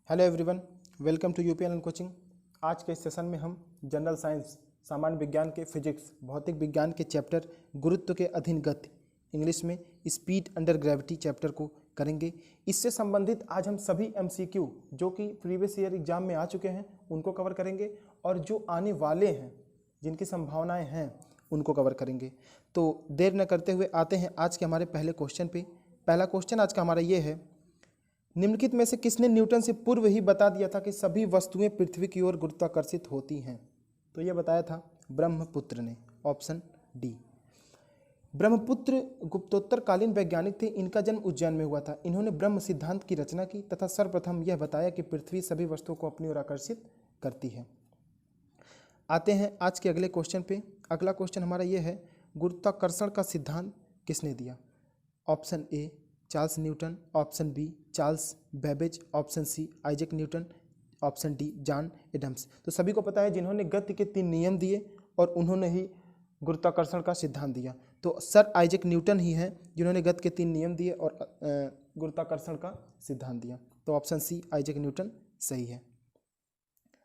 Hello everyone, welcome to UPNL coaching. आज के इस सेशन में हम जनरल साइंस, सामान्य विज्ञान के फिजिक्स, भौतिक विज्ञान के चैप्टर गुरुत्व के अधीन गति, इंग्लिश में स्पीड अंडर ग्रेविटी चैप्टर को करेंगे। इससे संबंधित आज हम सभी एमसीक्यू जो कि प्रीवियस ईयर एग्जाम में आ चुके हैं उनको कवर करेंगे और जो आने वाले हैं जिनकी संभावनाएं हैं उनको कवर करेंगे। तो देर न करते हुए आते हैं आज के हमारे पहले क्वेश्चन पे। पहला क्वेश्चन आज का हमारा ये है, निम्नलिखित में से किसने न्यूटन से पूर्व ही बता दिया था कि सभी वस्तुएं पृथ्वी की ओर गुरुत्वाकर्षित होती हैं? तो यह बताया था ब्रह्मपुत्र ने, ऑप्शन डी। ब्रह्मपुत्र गुप्तोत्तरकालीन वैज्ञानिक थे। इनका जन्म उज्जैन में हुआ था। इन्होंने ब्रह्म सिद्धांत की रचना की तथा सर्वप्रथम यह बताया कि पृथ्वी सभी वस्तुओं को अपनी ओर आकर्षित करती है। आते हैं आज के अगले क्वेश्चन पे। अगला क्वेश्चन हमारा यह है, गुरुत्वाकर्षण का सिद्धांत किसने दिया? Option A Charles Newton, option B Charles Babbage, option C Isaac Newton, option D John Adams. तो सभी को पता है जिन्होंने गति के 3 नियम दिए और उन्होंने ही गुरुत्वाकर्षण का सिद्धांत दिया। तो सर आइजैक न्यूटन ही हैं जिन्होंने गति के 3 नियम दिए और गुरुत्वाकर्षण का सिद्धांत दिया। तो ऑप्शन सी आइजैक न्यूटन सही है।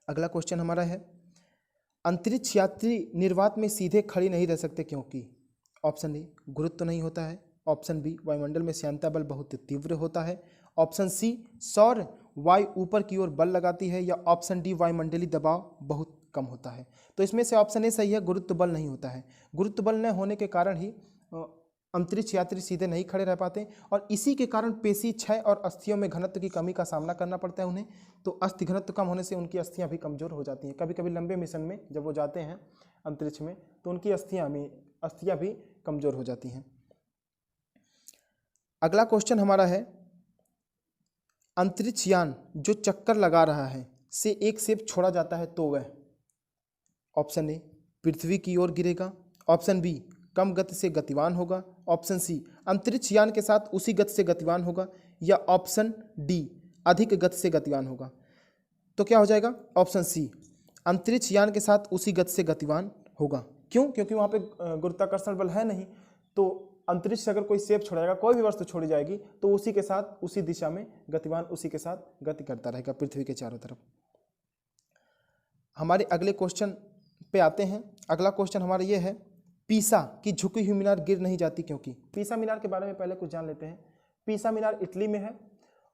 अगला क्वेश्चन हमारा है, अंतरिक्ष यात्री निर्वात में सीधे खड़ी नहीं रह सकते क्योंकि? ऑप्शन ए गुरुत्व नहीं होता है, ऑप्शन बी वायुमंडल में श्यानता बल बहुत तीव्र होता है, ऑप्शन सी सौर वायु ऊपर की ओर बल लगाती है, या ऑप्शन डी वायुमंडलीय दबाव बहुत कम होता है। तो इसमें से ऑप्शन ए सही है, गुरुत्व बल नहीं होता है। गुरुत्व बल न होने के कारण ही अंतरिक्ष यात्री सीधे नहीं खड़े रह पाते और इसी के कारण पेशी क्षय और अस्थियों में घनत्व की कमी का सामना करना पड़ता है उन्हें। तो अस्थि घनत्व कम होने से उनकी अस्थियां भी कमजोर हो जाती हैं। कभी कभी लंबे मिशन में जब वो जाते हैं अंतरिक्ष में तो उनकी अस्थियां भी कमजोर हो जाती हैं। अगला क्वेश्चन हमारा है, अंतरिक्ष यान जो चक्कर लगा रहा है से एक सेब छोड़ा जाता है तो वह? ऑप्शन ए पृथ्वी की ओर गिरेगा, ऑप्शन बी कम गति से गतिवान होगा, ऑप्शन सी अंतरिक्ष यान के साथ उसी गति से गतिवान होगा, या ऑप्शन डी अधिक गति से गतिवान होगा। तो क्या हो जाएगा? ऑप्शन सी अंतरिक्ष यान के साथ उसी गति से गतिवान होगा। क्यों? क्योंकि वहाँ पे गुरुत्वाकर्षण बल है नहीं। तो अंतरिक्ष से अगर कोई सेब छोड़ेगा, कोई भी वस्तु छोड़ी जाएगी तो उसी के साथ उसी दिशा में गतिवान उसी के साथ गति करता रहेगा पृथ्वी के चारों तरफ। हमारे अगले क्वेश्चन पे आते हैं। अगला क्वेश्चन हमारा ये है, पीसा की झुकी हुई मीनार गिर नहीं जाती क्योंकि? पीसा मीनार के बारे में पहले कुछ जान लेते हैं। पीसा मीनार इटली में है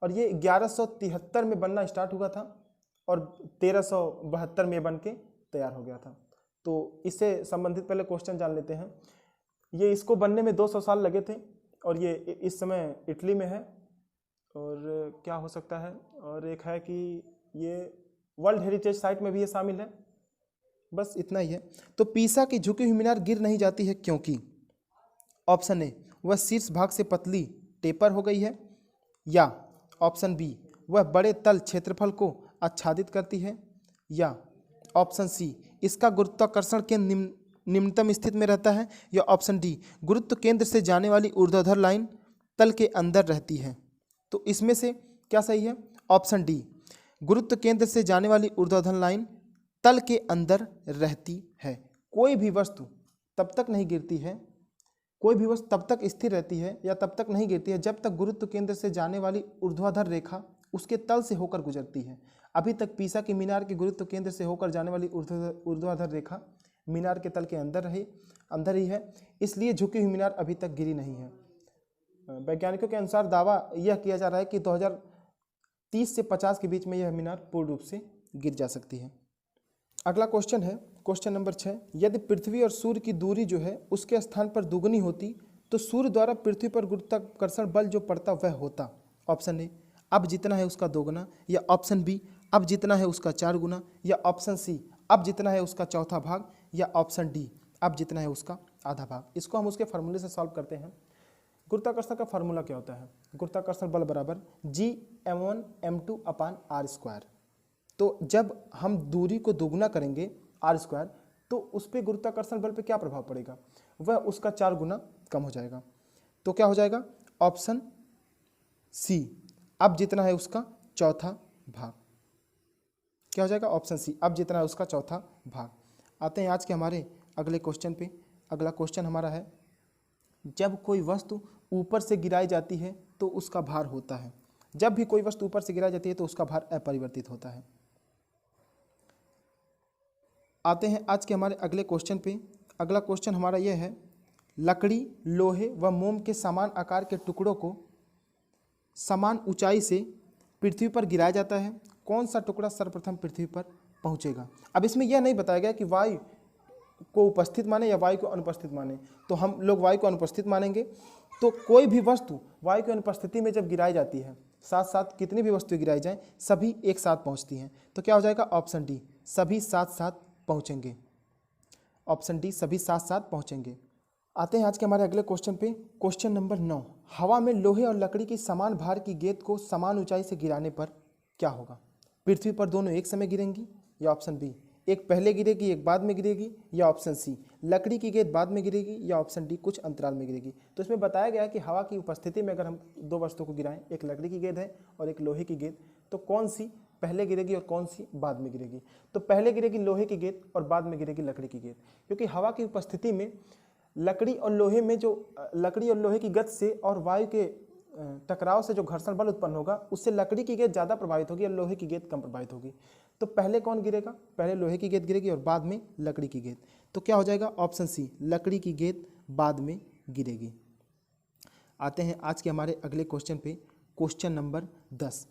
और ये 1173 में बनना स्टार्ट हुआ था और 1372 में बन के तैयार हो गया था। तो इससे संबंधित पहले क्वेश्चन जान लेते हैं। ये इसको बनने में 200 साल लगे थे और ये इस समय इटली में है। और क्या हो सकता है, और एक है कि ये वर्ल्ड हेरिटेज साइट में भी ये शामिल है। बस इतना ही है। तो पीसा की झुकी हुई मीनार गिर नहीं जाती है क्योंकि? ऑप्शन ए वह शीर्ष भाग से पतली टेपर हो गई है, या ऑप्शन बी वह बड़े तल क्षेत्रफल को आच्छादित करती है, या ऑप्शन सी इसका गुरुत्वाकर्षण के निम्नतम स्थिति में रहता है, या ऑप्शन डी गुरुत्व केंद्र से जाने वाली ऊर्ध्वाधर लाइन तल के अंदर रहती है। तो इसमें से क्या सही है? ऑप्शन डी गुरुत्व केंद्र से जाने वाली ऊर्ध्वाधर लाइन तल के अंदर रहती है। कोई भी वस्तु तब तक नहीं गिरती है, कोई भी वस्तु तब तक स्थिर रहती है या तब तक नहीं गिरती है जब तक गुरुत्व केंद्र से जाने वाली ऊर्ध्वाधर रेखा उसके तल से होकर गुजरती है। अभी तक पीसा की मीनार के गुरुत्व केंद्र से होकर जाने वाली ऊर्ध्वाधर रेखा मीनार के तल के अंदर ही है, इसलिए झुकी हुई मीनार अभी तक गिरी नहीं है। वैज्ञानिकों के अनुसार दावा यह किया जा रहा है कि 2030 से 50 के बीच में यह मीनार पूर्ण रूप से गिर जा सकती है। अगला क्वेश्चन है क्वेश्चन नंबर 6, यदि पृथ्वी और सूर्य की दूरी जो है उसके स्थान पर दुगनी होती तो सूर्य द्वारा पृथ्वी पर गुरुत्वाकर्षण बल जो पड़ता वह होता? ऑप्शन ए अब जितना है उसका 2 गुना, या ऑप्शन बी अब जितना है उसका 4 गुना, या ऑप्शन सी अब जितना है उसका चौथा भाग, या ऑप्शन डी अब जितना है उसका आधा भाग। इसको हम उसके फार्मूले से सॉल्व करते हैं। गुरुत्वाकर्षण का फार्मूला क्या होता है? गुरुत्वाकर्षण बल बराबर Gm1m2/r²। तो जब हम दूरी को दोगुना करेंगे r² तो उस पर गुरुत्वाकर्षण बल पे क्या प्रभाव पड़ेगा? वह उसका 4 गुना कम हो जाएगा। तो क्या हो जाएगा? ऑप्शन सी अब जितना है उसका चौथा भाग। क्या हो जाएगा? ऑप्शन सी अब जितना है उसका चौथा भाग। आते हैं आज के हमारे अगले क्वेश्चन पे। अगला क्वेश्चन हमारा है, जब कोई वस्तु ऊपर से गिराई जाती है तो उसका भार होता है, जब भी कोई वस्तु ऊपर से गिराई जाती है तो उसका भार अपरिवर्तित होता है। आते हैं आज के हमारे अगले क्वेश्चन पे। अगला क्वेश्चन हमारा यह है, लकड़ी, लोहे व मोम के समान आकार के टुकड़ों को समान ऊंचाई से पृथ्वी पर गिराया जाता है, कौन सा टुकड़ा सर्वप्रथम पृथ्वी पर पहुंचेगा। अब इसमें यह नहीं बताया गया कि वायु को उपस्थित माने या वायु को अनुपस्थित माने, तो हम लोग वायु को अनुपस्थित मानेंगे। तो कोई भी वस्तु वायु की अनुपस्थिति में जब गिराई जाती है, साथ साथ कितनी भी वस्तु गिराई जाए सभी एक साथ पहुंचती हैं, तो क्या हो जाएगा, ऑप्शन डी, सभी साथ साथ पहुंचेंगे। ऑप्शन डी, सभी साथ साथ पहुंचेंगे। आते हैं आज के हमारे अगले क्वेश्चन पे। क्वेश्चन नंबर 9, हवा में लोहे और लकड़ी की समान भार की गेंद को समान ऊंचाई से गिराने पर क्या होगा। पृथ्वी पर दोनों एक समय गिरेंगी, या ऑप्शन बी, एक पहले गिरेगी एक बाद में गिरेगी, या ऑप्शन सी, लकड़ी की गेंद बाद में गिरेगी, या ऑप्शन डी, कुछ अंतराल में गिरेगी। तो इसमें बताया गया है कि हवा की उपस्थिति में अगर हम दो वस्तुओं को गिराएं, एक लकड़ी की गेंद है और एक लोहे की गेंद, तो कौन सी पहले गिरेगी और कौन सी बाद में गिरेगी। तो पहले गिरेगी लोहे की गेंद और बाद में गिरेगी लकड़ी की गेंद, क्योंकि हवा की उपस्थिति में लकड़ी और लोहे में जो लकड़ी और लोहे की गति से और वायु के टकराव से जो घर्षण बल उत्पन्न होगा, उससे लकड़ी की गेंद ज़्यादा प्रभावित होगी और लोहे की गेंद कम प्रभावित होगी। तो पहले कौन गिरेगा, पहले लोहे की गेंद गिरेगी और बाद में लकड़ी की गेंद। तो क्या हो जाएगा, ऑप्शन सी, लकड़ी की गेंद बाद में गिरेगी। आते हैं आज के हमारे अगले क्वेश्चन पे। क्वेश्चन नंबर 10,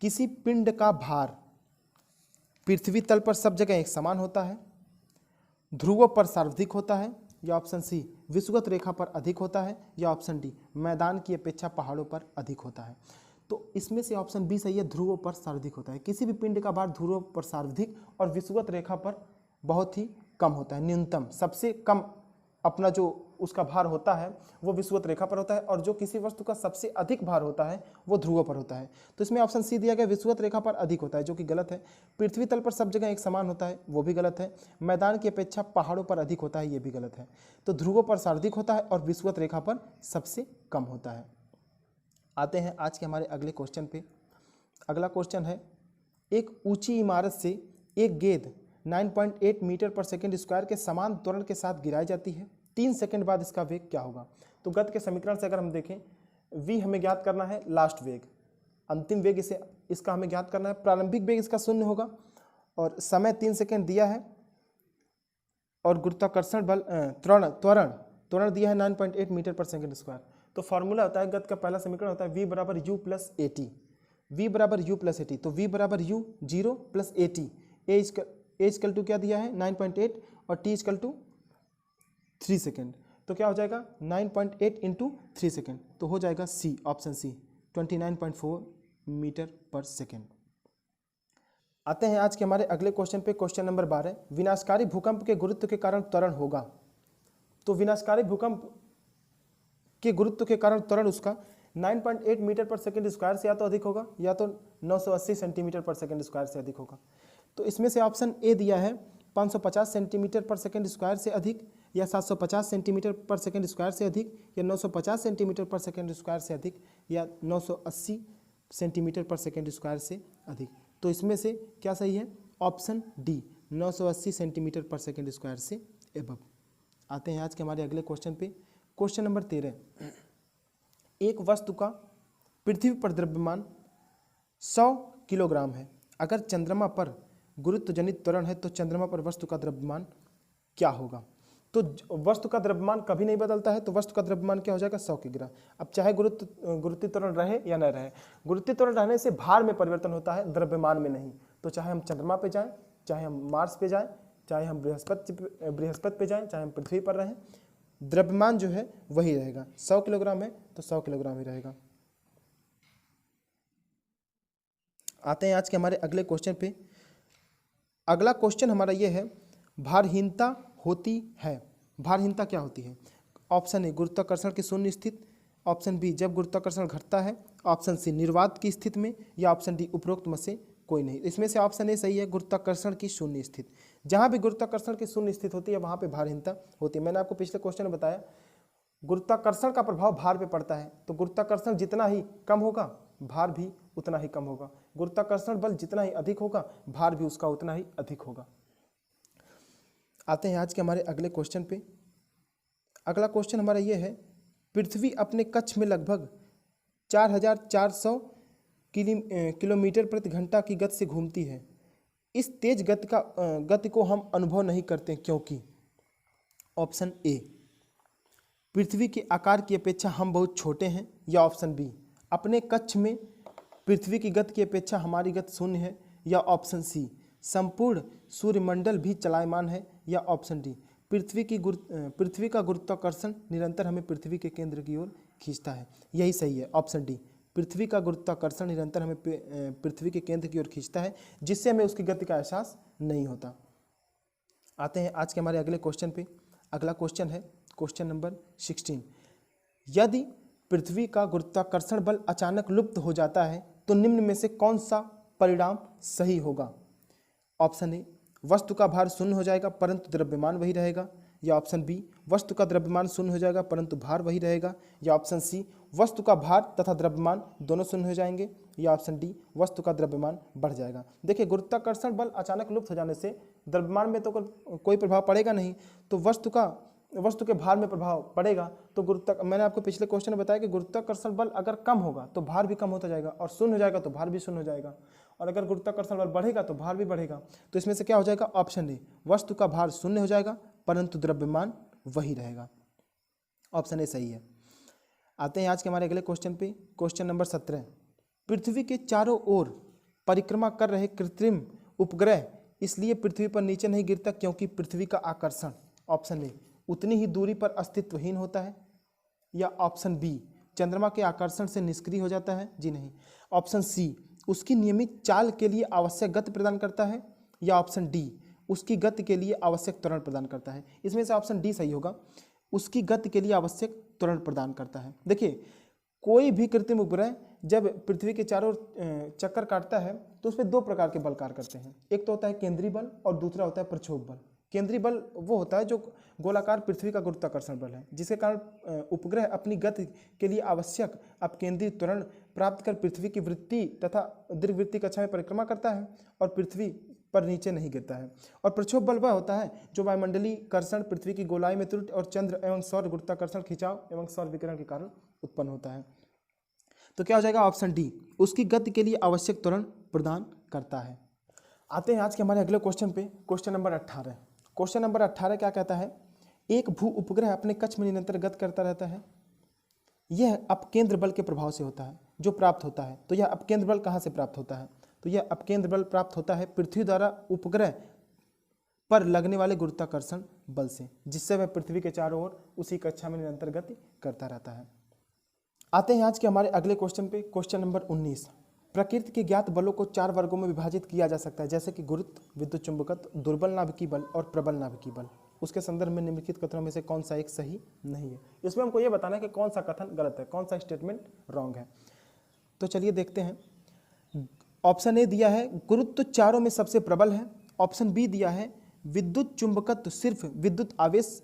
किसी पिंड का भार पृथ्वी तल पर सब जगह एक समान होता है, ध्रुवों पर सर्वाधिक होता है, या ऑप्शन सी, विषुवत रेखा पर अधिक होता है, या ऑप्शन डी, मैदान की अपेक्षा पहाड़ों पर अधिक होता है। तो इसमें से ऑप्शन बी सही है, ध्रुवों पर सर्वाधिक होता है। किसी भी पिंड का भार ध्रुवों पर सर्वाधिक और विषुवत रेखा पर बहुत ही कम होता है, न्यूनतम सबसे कम अपना जो उसका भार होता है वो विषुवत रेखा पर होता है, और जो किसी वस्तु का सबसे अधिक भार होता है वो ध्रुवों पर होता है। तो इसमें ऑप्शन सी दिया गया, विषुवत रेखा पर अधिक होता है, जो कि गलत है। पृथ्वी तल पर सब जगह एक समान होता है, वो भी गलत है। मैदान की अपेक्षा पहाड़ों पर अधिक होता है, ये भी गलत है। तो ध्रुवों पर सर्वाधिक होता है और विषुवत रेखा पर सबसे कम होता है। आते हैं आज के हमारे अगले क्वेश्चन पे। अगला क्वेश्चन है, एक ऊंची इमारत से एक गेंद 9.8 मीटर पर सेकेंड स्क्वायर के समान त्वरण के साथ गिराई जाती है, 3 सेकंड बाद इसका वेग क्या होगा। तो गति के समीकरण से अगर हम देखें, v हमें ज्ञात करना है, लास्ट वेग, अंतिम वेग इसका हमें ज्ञात करना है। प्रारंभिक वेग इसका 0 होगा और समय 3 सेकंड दिया है, और गुरुत्वाकर्षण बल त्वरण दिया है 9.8 मीटर पर सेकेंड स्क्वायर। तो फॉर्मूला होता है, गति का पहला समीकरण होता है v बराबर u plus a t, v बराबर u प्लस ए टी। तो v बराबर u 0 plus a t, a equal to क्या दिया है 9.8 और t इक्वल टू 3 सेकेंड। तो क्या हो जाएगा 9.8 इंटू 3 सेकेंड, तो हो जाएगा सी, ऑप्शन सी, 29.4 मीटर पर सेकेंड। आते हैं आज के हमारे अगले क्वेश्चन पे। क्वेश्चन नंबर 12, विनाशकारी भूकंप के गुरुत्व के कारण त्वरण होगा। तो विनाशकारी भूकंप के गुरुत्व के कारण त्वरण उसका 9.8 मीटर पर सेकेंड स्क्वायर से या तो अधिक होगा, या तो 980 सेंटीमीटर पर सेकेंड स्क्वायर से अधिक होगा। तो इसमें से ऑप्शन ए दिया है 550 सेंटीमीटर पर सेकेंड स्क्वायर से अधिक, या 750 सेंटीमीटर पर सेकेंड स्क्वायर से अधिक, या 950 सेंटीमीटर पर सेकेंड स्क्वायर से अधिक, या 980 सेंटीमीटर पर सेकेंड स्क्वायर से अधिक। तो इसमें से क्या सही है, ऑप्शन डी, 980 सेंटीमीटर पर सेकेंड स्क्वायर से एबव। आते हैं आज के हमारे अगले क्वेश्चन पे। क्वेश्चन नंबर 13, एक वस्तु का पृथ्वी पर द्रव्यमान 100 किलोग्राम है। अगर चंद्रमा पर गुरुत्व जनित त्वरण है तो चंद्रमा पर वस्तु का द्रव्यमान क्या होगा। तो वस्तु का द्रव्यमान कभी नहीं बदलता है, तो वस्तु का द्रव्यमान क्या हो जाएगा 100 किलोग्राम। अब चाहे गुरुत्व त्वरण रहे या न रहे, गुरुत्व त्वरण रहने से भार में परिवर्तन होता है, द्रव्यमान में नहीं। तो चाहे हम चंद्रमा पे जाएं, चाहे हम मार्स पे जाएं, चाहे हम बृहस्पति पे जाएं, चाहे हम पृथ्वी पर रहें, द्रव्यमान जो है वही रहेगा। 100 किलोग्राम है तो 100 किलोग्राम ही रहेगा। आते हैं आज के हमारे अगले क्वेश्चन पे। अगला क्वेश्चन हमारा ये है, भारहीनता होती है। भारहीनता क्या होती है। ऑप्शन ए, गुरुत्वाकर्षण की शून्य स्थिति, ऑप्शन बी, जब गुरुत्वाकर्षण घटता है, ऑप्शन सी, निर्वात की स्थिति में, या ऑप्शन डी, उपरोक्त में से कोई नहीं। इसमें से ऑप्शन ए सही है, गुरुत्वाकर्षण की शून्य स्थिति। जहां भी गुरुत्वाकर्षण की शून्य स्थिति होती है वहां पे भारहीनता होती है। मैंने आपको पिछले क्वेश्चन में बताया, गुरुत्वाकर्षण का प्रभाव भार पे पड़ता है, तो गुरुत्वाकर्षण जितना ही कम होगा भार भी उतना ही कम होगा। गुरुत्वाकर्षण बल जितना ही अधिक होगा भार भी उसका उतना ही अधिक होगा। आते हैं आज के हमारे अगले क्वेश्चन पे। अगला क्वेश्चन हमारा ये है, पृथ्वी अपने कक्ष में लगभग 4400 किलोमीटर प्रति घंटा की गति से घूमती है। इस तेज गति को हम अनुभव नहीं करते क्योंकि ऑप्शन ए, पृथ्वी के आकार की अपेक्षा हम बहुत छोटे हैं, या ऑप्शन बी, अपने कक्ष में पृथ्वी की गति की अपेक्षा हमारी गति शून्य है, या ऑप्शन सी, संपूर्ण सूर्यमंडल भी चलायमान है, या ऑप्शन डी, पृथ्वी का गुरुत्वाकर्षण निरंतर हमें पृथ्वी के केंद्र की ओर खींचता है। यही सही है, ऑप्शन डी, पृथ्वी का गुरुत्वाकर्षण निरंतर हमें पृथ्वी के केंद्र की ओर खींचता है, जिससे हमें उसकी गति का एहसास नहीं होता। आते हैं आज के हमारे अगले क्वेश्चन पे। अगला क्वेश्चन है क्वेश्चन नंबर 16। यदि पृथ्वी का गुरुत्वाकर्षण बल अचानक लुप्त हो जाता है तो निम्न में से कौन सा परिणाम सही होगा? ऑप्शन ए, वस्तु का भार शून्य हो जाएगा परंतु द्रव्यमान वही रहेगा, या ऑप्शन बी, वस्तु का द्रव्यमान शून्य हो जाएगा परंतु भार वही रहेगा, या ऑप्शन सी, वस्तु का भार तथा द्रव्यमान दोनों शून्य हो जाएंगे, या ऑप्शन डी, वस्तु का द्रव्यमान बढ़ जाएगा। देखिए, गुरुत्वाकर्षण बल अचानक लुप्त हो जाने से द्रव्यमान में तो कोई प्रभाव पड़ेगा नहीं, तो वस्तु के भार में प्रभाव पड़ेगा। तो मैंने आपको पिछले क्वेश्चन में बताया कि गुरुत्वाकर्षण बल अगर कम होगा तो भार भी कम होता जाएगा, और शून्य हो जाएगा तो भार भी शून्य हो जाएगा, और अगर गुरुत्वाकर्षण बल बढ़ेगा तो भार भी बढ़ेगा। तो इसमें से क्या हो जाएगा? ऑप्शन ए, वस्तु का भार शून्य हो जाएगा परंतु द्रव्यमान वही रहेगा। ऑप्शन ए सही है। आते हैं आज के हमारे अगले क्वेश्चन पे, क्वेश्चन नंबर 17। पृथ्वी के चारों ओर परिक्रमा कर रहे कृत्रिम उपग्रह इसलिए पृथ्वी पर नीचे नहीं गिरता क्योंकि पृथ्वी का आकर्षण, ऑप्शन ए, उतनी ही दूरी पर अस्तित्वहीन होता है, या ऑप्शन बी, चंद्रमा के आकर्षण से निष्क्रिय हो जाता है, जी नहीं, ऑप्शन सी, उसकी नियमित चाल के लिए आवश्यक गति प्रदान करता है, या ऑप्शन डी, उसकी गति के लिए आवश्यक त्वरण प्रदान करता है। इसमें से ऑप्शन डी सही होगा, उसकी गति के लिए आवश्यक त्वरण प्रदान करता है। देखिए, कोई भी कृत्रिम उपग्रह जब पृथ्वी के चारों चक्कर काटता है तो उस पर दो प्रकार के बल कार्य करते हैं। एक तो होता है केंद्रीय बल और दूसरा होता है प्रक्षोभ बल। केंद्रीय बल वो होता है जो गोलाकार पृथ्वी का गुरुत्वाकर्षण बल है, जिसके कारण उपग्रह अपनी गति के लिए आवश्यक अपकेंद्री त्वरण प्राप्त कर पृथ्वी की वृत्ति तथा दीर्घवृत्तीय कक्षा में परिक्रमा करता है और पृथ्वी पर नीचे नहीं गिरता है। और प्रक्षोभ बल वह होता है जो वायुमंडलीय कर्षण, पृथ्वी की गोलाई में त्रुटि और चंद्र एवं सौर गुरुत्वाकर्षण खिंचाव एवं सौर विकिरण के कारण उत्पन्न होता है। तो क्या हो जाएगा? ऑप्शन डी, उसकी गति के लिए आवश्यक त्वरण प्रदान करता है। आते हैं आज के हमारे अगले क्वेश्चन पे, क्वेश्चन नंबर 18। क्वेश्चन नंबर 18 क्या कहता है? एक भू उपग्रह अपने कक्ष में निरंतर गति करता रहता है। यह अपकेंद्र बल के प्रभाव से होता है जो प्राप्त होता है। तो यह अपकेंद्र बल कहाँ से प्राप्त होता है? तो यह अपकेंद्र बल प्राप्त होता है पृथ्वी द्वारा उपग्रह पर लगने वाले गुरुत्वाकर्षण बल से, जिससे वह पृथ्वी के चारों ओर उसी कक्षा में निरंतर गति करता रहता है। आते हैं आज के हमारे अगले क्वेश्चन पे, क्वेश्चन नंबर 19। प्रकृति के ज्ञात बलों को 4 वर्गों में विभाजित किया जा सकता है, जैसे कि गुरुत्व, विद्युत चुंबकत्व, दुर्बल नाभिकीय बल और प्रबल नाभिकीय बल। उसके संदर्भ में निम्नलिखित कथनों में से कौन सा एक सही नहीं है? इसमें हमको ये बताना है कि कौन सा कथन गलत है, कौन सा स्टेटमेंट रॉन्ग है। तो चलिए देखते हैं। ऑप्शन ए दिया है गुरुत्व चारों में सबसे प्रबल है। ऑप्शन बी दिया है विद्युत चुंबकत्व सिर्फ विद्युत आवेश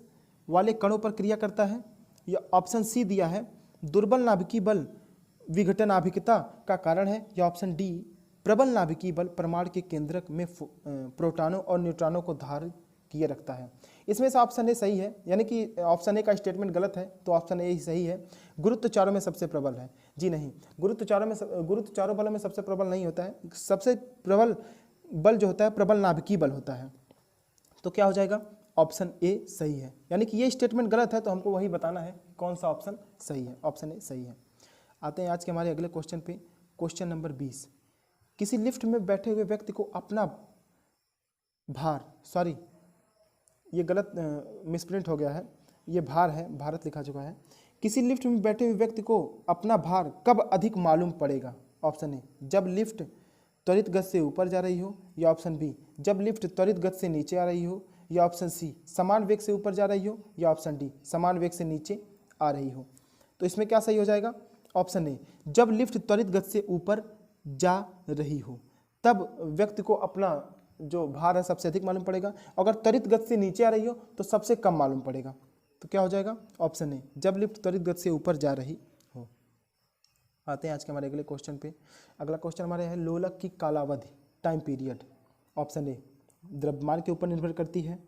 वाले कणों पर क्रिया करता है। या ऑप्शन सी दिया है दुर्बल नाभिकीय बल विघटनाभिकता का कारण है। या ऑप्शन डी प्रबल नाभिकीय बल परमाणु के केंद्रक में प्रोटॉनों और न्यूट्रॉनों को धारण किए रखता है। इसमें से ऑप्शन ए सही है, यानी कि ऑप्शन ए का स्टेटमेंट गलत है, तो ऑप्शन ए ही सही है। गुरुत्व चारों में सबसे प्रबल है, जी नहीं, गुरुत्व चारों बलों में सबसे प्रबल नहीं होता है। सबसे प्रबल बल जो होता है प्रबल नाभिकीय बल होता है। तो क्या हो जाएगा? ऑप्शन ए सही है, यानी कि ये स्टेटमेंट गलत है तो हमको वही बताना है कौन सा ऑप्शन सही है। ऑप्शन ए सही है। आते हैं आज के हमारे अगले क्वेश्चन पे, क्वेश्चन नंबर 20। किसी लिफ्ट में बैठे हुए व्यक्ति को अपना भार, सॉरी ये गलत मिसप्रिंट हो गया है, ये भार है, भारत लिखा चुका है। किसी लिफ्ट में बैठे हुए व्यक्ति को अपना भार कब अधिक मालूम पड़ेगा? ऑप्शन ए जब लिफ्ट त्वरित गति से ऊपर जा रही हो। या ऑप्शन बी जब लिफ्ट त्वरित गति से नीचे आ रही हो। या ऑप्शन सी समान वेग से ऊपर जा रही हो। या ऑप्शन डी समान वेग से नीचे आ रही हो। तो इसमें क्या सही हो जाएगा? ऑप्शन ए जब लिफ्ट त्वरित गति से ऊपर जा रही हो तब व्यक्ति को अपना जो भार है सबसे अधिक मालूम पड़ेगा। अगर त्वरित गति से नीचे आ रही हो तो सबसे कम मालूम पड़ेगा। तो क्या हो जाएगा? ऑप्शन ए जब लिफ्ट त्वरित गति से ऊपर जा रही हो। आते हैं आज के हमारे अगले क्वेश्चन पे। अगला क्वेश्चन हमारे है लोलक की कालावधि, टाइम पीरियड। ऑप्शन ए द्रव्यमान के ऊपर निर्भर करती है।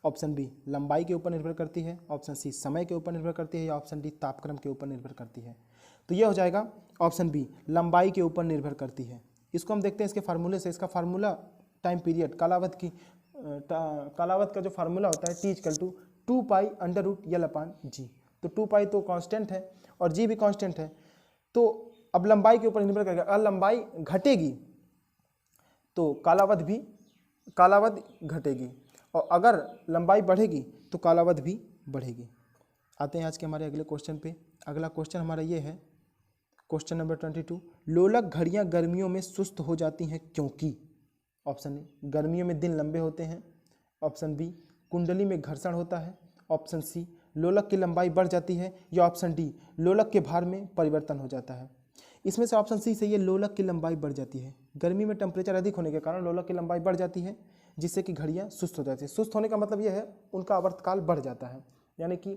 ऑप्शन बी लंबाई के ऊपर निर्भर करती है। ऑप्शन सी समय के ऊपर निर्भर करती है। या ऑप्शन डी तापक्रम के ऊपर निर्भर करती है। तो ये हो जाएगा ऑप्शन बी, लंबाई के ऊपर निर्भर करती है। इसको हम देखते हैं इसके फार्मूले से। इसका फार्मूला टाइम पीरियड कालावध का जो फार्मूला होता है T = 2 पाई √L/G। तो 2 पाई तो कांस्टेंट है और जी भी कांस्टेंट है। तो अब लंबाई के ऊपर निर्भर करेगा। अगर लंबाई घटेगी तो कालावध घटेगी, और अगर लंबाई बढ़ेगी तो कालावध भी बढ़ेगी। आते हैं आज के हमारे अगले क्वेश्चन पे। अगला क्वेश्चन हमारा ये है, क्वेश्चन नंबर 22। लोलक घड़ियां गर्मियों में सुस्त हो जाती हैं क्योंकि? ऑप्शन ए, गर्मियों में दिन लंबे होते हैं। ऑप्शन बी, कुंडली में घर्षण होता है। ऑप्शन सी, लोलक की लंबाई बढ़ जाती है। या ऑप्शन डी, लोलक के भार में परिवर्तन हो जाता है। इसमें से ऑप्शन सी सही है, लोलक की लंबाई बढ़ जाती है। गर्मी में टेम्परेचर अधिक होने के कारण लोलक की लंबाई बढ़ जाती है, जिससे कि घड़ियां सुस्त हो जाती है। सुस्त होने का मतलब यह है उनका आवर्तकाल बढ़ जाता है, यानी कि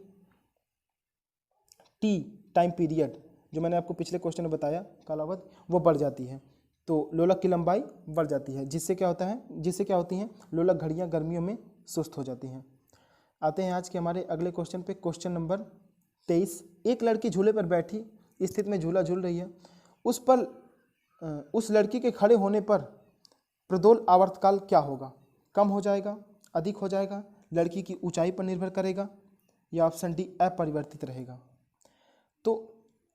टी टाइम पीरियड जो मैंने आपको पिछले क्वेश्चन में बताया कालावध, वो बढ़ जाती है। तो लोलक की लंबाई बढ़ जाती है, जिससे क्या होती हैं लोलक घड़ियां गर्मियों में सुस्त हो जाती हैं। आते हैं आज के हमारे अगले क्वेश्चन पे, क्वेश्चन नंबर 23। एक लड़की झूले पर बैठी स्थिति में झूला झूल रही है। उस लड़की के खड़े होने पर प्रदोल आवर्तकाल क्या होगा? कम हो जाएगा, अधिक हो जाएगा, लड़की की ऊंचाई पर निर्भर करेगा, या ऑप्शन डी अपरिवर्तित रहेगा? तो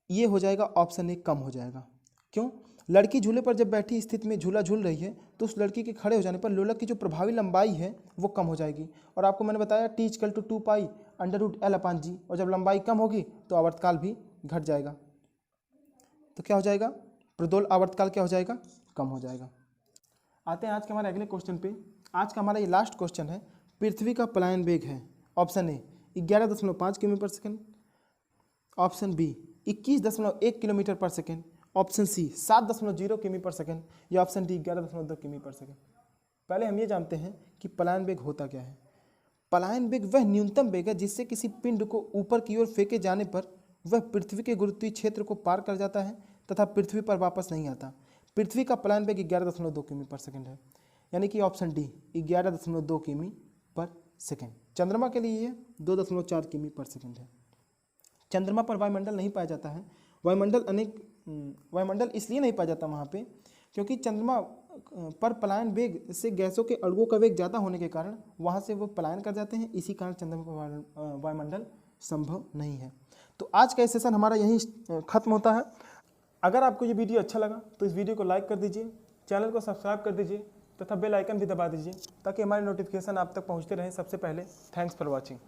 ये हो जाएगा ऑप्शन ए, कम हो जाएगा। क्यों? लड़की झूले पर जब बैठी स्थिति में झूला झूल रही है तो उस लड़की के खड़े हो जाने पर लोलक की जो प्रभावी लंबाई है वो कम हो जाएगी। और आपको मैंने बताया T = 2 पाई √L/G, और जब लंबाई कम होगी तो आवर्तकाल भी घट जाएगा। तो क्या हो जाएगा? प्रदोल आवर्तकाल क्या हो जाएगा? कम हो जाएगा। आते हैं आज के हमारे अगले क्वेश्चन पे। आज का हमारा ये लास्ट क्वेश्चन है, पृथ्वी का पलायन वेग है। ऑप्शन ए 11.5 किमी/सेकंड। ऑप्शन बी 21.1 किलोमीटर/सेकंड। ऑप्शन सी 7.0 किमी/सेकंड। या ऑप्शन डी 11.2 किमी/सेकंड। पहले हम ये जानते हैं कि पलायन वेग होता क्या है। पलायन वेग वह न्यूनतम वेग है जिससे किसी पिंड को ऊपर की ओर फेंके जाने पर वह पृथ्वी के गुरुत्वीय क्षेत्र को पार कर जाता है तथा पृथ्वी पर वापस नहीं आता। पृथ्वी का पलायन वेग 11.2 किमी/सेकंड है, यानी कि ऑप्शन डी 11.2 किमी/सेकंड। चंद्रमा के लिए ये 2.4 किमी/सेकंड है। चंद्रमा पर वायुमंडल नहीं पाया जाता है। वायुमंडल इसलिए नहीं पाया जाता वहाँ पे क्योंकि चंद्रमा पर पलायन वेग से गैसों के अणुओं का वेग ज़्यादा होने के कारण वहाँ से वो पलायन कर जाते हैं। इसी कारण चंद्रमा पर वायुमंडल संभव नहीं है। तो आज का सेशन हमारा यहीं खत्म होता है। अगर आपको ये वीडियो अच्छा लगा तो इस वीडियो को लाइक कर दीजिए, चैनल को सब्सक्राइब कर दीजिए तथा बेल आइकन भी दबा दीजिए ताकि हमारे नोटिफिकेशन आप तक पहुँचते रहें सबसे पहले। Thanks for watching.